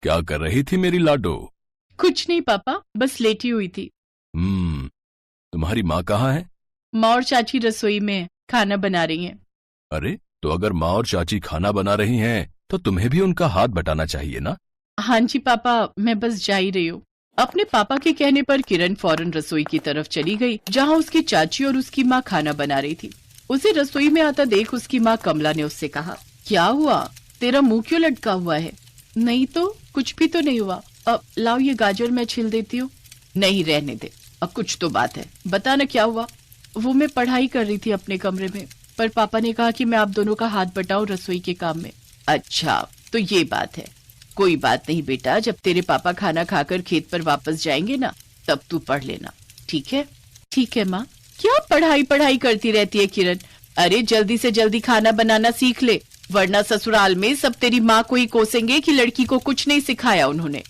क्या कर रही थी मेरी लाडो? कुछ नहीं पापा, बस लेटी हुई थी। तुम्हारी माँ कहाँ है? माँ और चाची रसोई में खाना बना रही हैं। अरे, तो अगर माँ और चाची खाना बना रही हैं, तो तुम्हें भी उनका हाथ बटाना चाहिए ना? हाँ जी पापा, मैं बस जा ही रही हूँ। अपने पापा के कहने पर किरण फौरन रसोई की तरफ चली गई, जहाँ उसकी चाची और उसकी माँ खाना बना रही थी। उसे रसोई में आता देख उसकी माँ कमला ने उससे कहा, क्या हुआ, तेरा मुंह क्यों लटका हुआ है? नहीं तो, कुछ भी तो नहीं हुआ। अब लाओ ये गाजर मैं छिल देती हूँ। नहीं, रहने दे, अब कुछ तो बात है, बता ना क्या हुआ। वो मैं पढ़ाई कर रही थी अपने कमरे में, पर पापा ने कहा कि मैं आप दोनों का हाथ बटाऊं रसोई के काम में। अच्छा, तो ये बात है। कोई बात नहीं बेटा, जब तेरे पापा खाना खाकर खेत पर वापस जाएंगे ना, तब तू पढ़ लेना, ठीक है? ठीक है माँ। क्या पढ़ाई पढ़ाई करती रहती है किरण? अरे जल्दी से जल्दी खाना बनाना सीख ले, वरना ससुराल में सब तेरी माँ को ही कोसेंगे कि लड़की को कुछ नहीं सिखाया उन्होंने।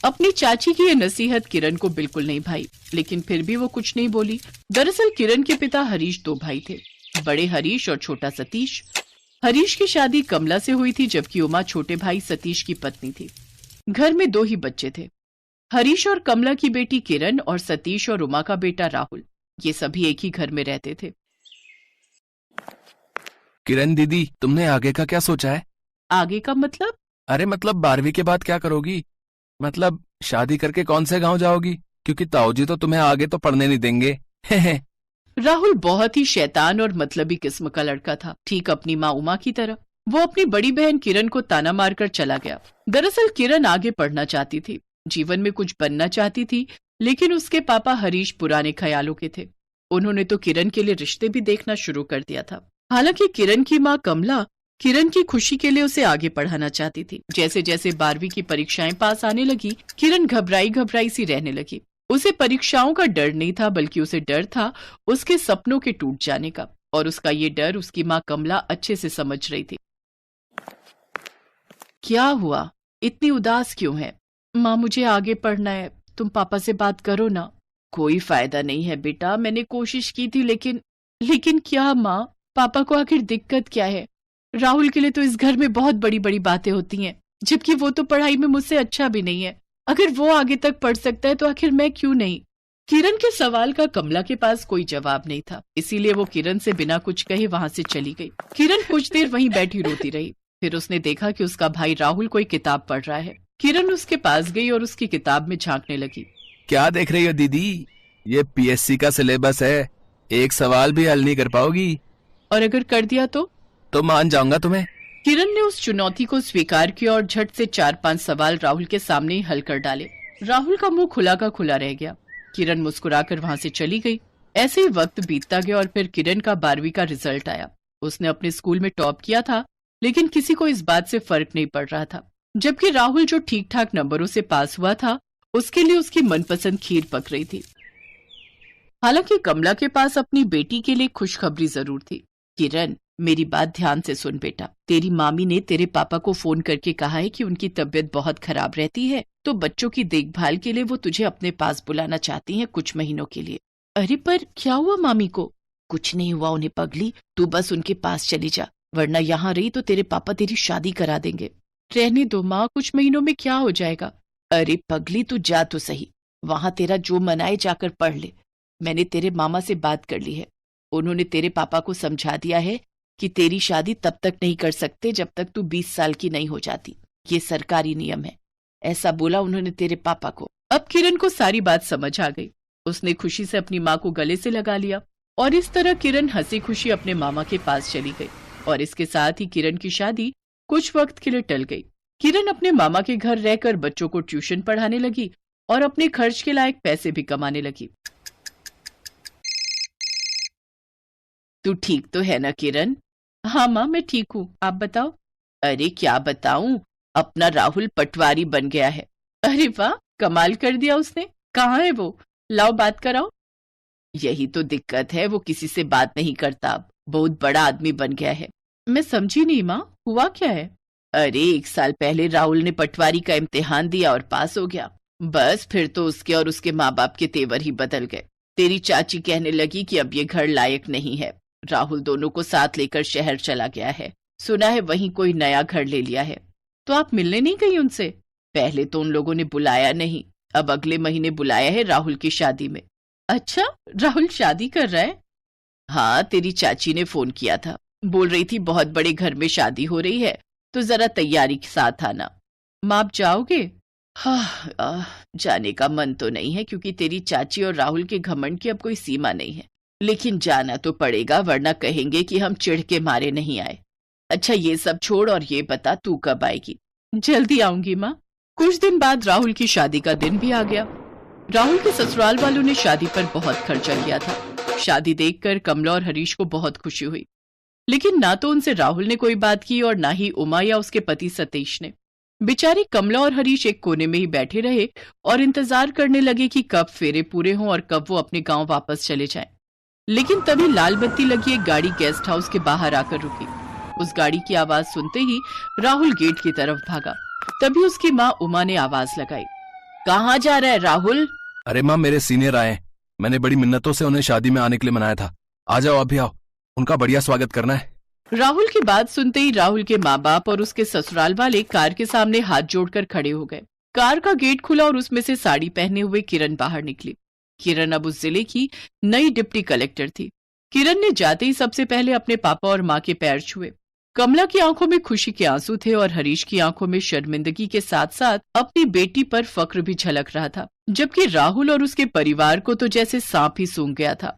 अपनी चाची की ये नसीहत किरण को बिल्कुल नहीं भाई, लेकिन फिर भी वो कुछ नहीं बोली। दरअसल किरण के पिता हरीश दो भाई थे, बड़े हरीश और छोटा सतीश। हरीश की शादी कमला से हुई थी, जबकि उमा छोटे भाई सतीश की पत्नी थी। घर में दो ही बच्चे थे, हरीश और कमला की बेटी किरण और सतीश और उमा का बेटा राहुल। ये सभी एक ही घर में रहते थे। किरण दीदी, तुमने आगे का क्या सोचा है? आगे का मतलब? अरे मतलब 12वीं के बाद क्या करोगी? मतलब शादी करके कौन से गांव जाओगी? क्योंकि ताऊजी तो तुम्हें आगे तो पढ़ने नहीं देंगे। राहुल बहुत ही शैतान और मतलबी किस्म का लड़का था, ठीक अपनी माँ उमा की तरह। वो अपनी बड़ी बहन किरण को ताना मारकर चला गया। दरअसल किरण आगे पढ़ना चाहती थी, जीवन में कुछ बनना चाहती थी, लेकिन उसके पापा हरीश पुराने ख्यालों के थे। उन्होंने तो किरण के लिए रिश्ते भी देखना शुरू कर दिया था। हालांकि किरण की माँ कमला किरण की खुशी के लिए उसे आगे पढ़ाना चाहती थी। जैसे जैसे 12वीं की परीक्षाएं पास आने लगी, किरण घबराई घबराई सी रहने लगी। उसे परीक्षाओं का डर नहीं था, बल्कि उसे डर था उसके सपनों के टूट जाने का, और उसका ये डर उसकी माँ कमला अच्छे से समझ रही थी। क्या हुआ, इतनी उदास क्यों है? माँ मुझे आगे पढ़ना है, तुम पापा से बात करो ना। कोई फायदा नहीं है बेटा, मैंने कोशिश की थी, लेकिन क्या माँ, पापा को आखिर दिक्कत क्या है? राहुल के लिए तो इस घर में बहुत बड़ी बड़ी बातें होती हैं, जबकि वो तो पढ़ाई में मुझसे अच्छा भी नहीं है। अगर वो आगे तक पढ़ सकता है तो आखिर मैं क्यों नहीं? किरण के सवाल का कमला के पास कोई जवाब नहीं था, इसीलिए वो किरण से बिना कुछ कहे वहां से चली गई। किरण कुछ देर वहीं बैठी रोती रही। फिर उसने देखा कि उसका भाई राहुल कोई किताब पढ़ रहा है। किरण उसके पास गई और उसकी किताब में झांकने लगी। क्या देख रही हो दीदी? ये पीएससी का सिलेबस है, एक सवाल भी हल नहीं कर पाओगी। और अगर कर दिया तो मान जाऊंगा तुम्हें। किरण ने उस चुनौती को स्वीकार किया और झट से 4-5 सवाल राहुल के सामने ही हल कर डाले। राहुल का मुंह खुला का खुला रह गया। किरण मुस्कुराकर वहां से चली गई। ऐसे ही वक्त बीतता गया और फिर किरण का 12वीं का रिजल्ट आया। उसने अपने स्कूल में टॉप किया था, लेकिन किसी को इस बात से फर्क नहीं पड़ रहा था। जबकि राहुल जो ठीक ठाक नंबरों से पास हुआ था, उसके लिए उसकी मनपसंद खीर पक रही थी। हालांकि कमला के पास अपनी बेटी के लिए खुशखबरी जरूर थी। किरण, मेरी बात ध्यान से सुन बेटा, तेरी मामी ने तेरे पापा को फोन करके कहा है कि उनकी तबीयत बहुत खराब रहती है, तो बच्चों की देखभाल के लिए वो तुझे अपने पास बुलाना चाहती हैं कुछ महीनों के लिए। अरे पर क्या हुआ मामी को? कुछ नहीं हुआ उन्हें पगली, तू बस उनके पास चली जा, वरना यहाँ रही तो तेरे पापा तेरी शादी करा देंगे। रहने दो माँ, कुछ महीनों में क्या हो जाएगा। अरे पगली, तू जा तो सही, वहां तेरा जो मन आए जाकर पढ़ ले। मैंने तेरे मामा से बात कर ली है, उन्होंने तेरे पापा को समझा दिया है कि तेरी शादी तब तक नहीं कर सकते जब तक तू 20 साल की नहीं हो जाती, ये सरकारी नियम है, ऐसा बोला उन्होंने तेरे पापा को। अब किरण को सारी बात समझ आ गई। उसने खुशी से अपनी माँ को गले से लगा लिया और इस तरह किरण हंसी खुशी अपने मामा के पास चली गई। और इसके साथ ही किरण की शादी कुछ वक्त के लिए टल गई। किरण अपने मामा के घर रहकर बच्चों को ट्यूशन पढ़ाने लगी और अपने खर्च के लायक पैसे भी कमाने लगी। तू ठीक तो है ना किरण? हाँ माँ, मैं ठीक हूँ, आप बताओ। अरे क्या बताऊं, अपना राहुल पटवारी बन गया है। अरे वाह, कमाल कर दिया उसने। कहाँ है वो? लाओ बात कराओ। यही तो दिक्कत है, वो किसी से बात नहीं करता, अब बहुत बड़ा आदमी बन गया है। मैं समझी नहीं माँ, हुआ क्या है? अरे 1 साल पहले राहुल ने पटवारी का इम्तिहान दिया और पास हो गया। बस फिर तो उसके और उसके माँ बाप के तेवर ही बदल गए। तेरी चाची कहने लगी कि अब ये घर लायक नहीं है। राहुल दोनों को साथ लेकर शहर चला गया है, सुना है वहीं कोई नया घर ले लिया है। तो आप मिलने नहीं गई उनसे? पहले तो उन लोगों ने बुलाया नहीं, अब अगले महीने बुलाया है राहुल की शादी में। अच्छा, राहुल शादी कर रहा है? हाँ, तेरी चाची ने फोन किया था, बोल रही थी बहुत बड़े घर में शादी हो रही है, तो जरा तैयारी के साथ आना। माँ, आप जाओगे? हाँ, जाने का मन तो नहीं है क्योंकि तेरी चाची और राहुल के घमंड की अब कोई सीमा नहीं है, लेकिन जाना तो पड़ेगा वरना कहेंगे कि हम चिढ़ के मारे नहीं आए। अच्छा, ये सब छोड़ और ये बता तू कब आएगी? जल्दी आऊंगी माँ। कुछ दिन बाद राहुल की शादी का दिन भी आ गया। राहुल के ससुराल वालों ने शादी पर बहुत खर्चा किया था। शादी देखकर कमला और हरीश को बहुत खुशी हुई, लेकिन ना तो उनसे राहुल ने कोई बात की और ना ही उमा या उसके पति सतीश ने। बेचारी कमला और हरीश एक कोने में ही बैठे रहे और इंतजार करने लगे कि कब फेरे पूरे हों और कब वो अपने गांव वापस चले जाएं। लेकिन तभी लाल बत्ती लगी एक गाड़ी गेस्ट हाउस के बाहर आकर रुकी। उस गाड़ी की आवाज सुनते ही राहुल गेट की तरफ भागा। तभी उसकी माँ उमा ने आवाज लगाई, कहाँ जा रहा है राहुल? अरे माँ, मेरे सीनियर आए, मैंने बड़ी मिन्नतों से उन्हें शादी में आने के लिए मनाया था। आ जाओ, अभी आओ, उनका बढ़िया स्वागत करना है। राहुल की बात सुनते ही राहुल के माँ बाप और उसके ससुराल वाले कार के सामने हाथ जोड़कर खड़े हो गए। कार का गेट खुला और उसमें से साड़ी पहने हुए किरण बाहर निकली। किरण अब उस जिले की नई डिप्टी कलेक्टर थी। किरण ने जाते ही सबसे पहले अपने पापा और माँ के पैर छुए। कमला की आंखों में खुशी के आंसू थे और हरीश की आंखों में शर्मिंदगी के साथ साथ अपनी बेटी पर फक्र भी झलक रहा था, जबकि राहुल और उसके परिवार को तो जैसे सांप ही सूंघ गया था।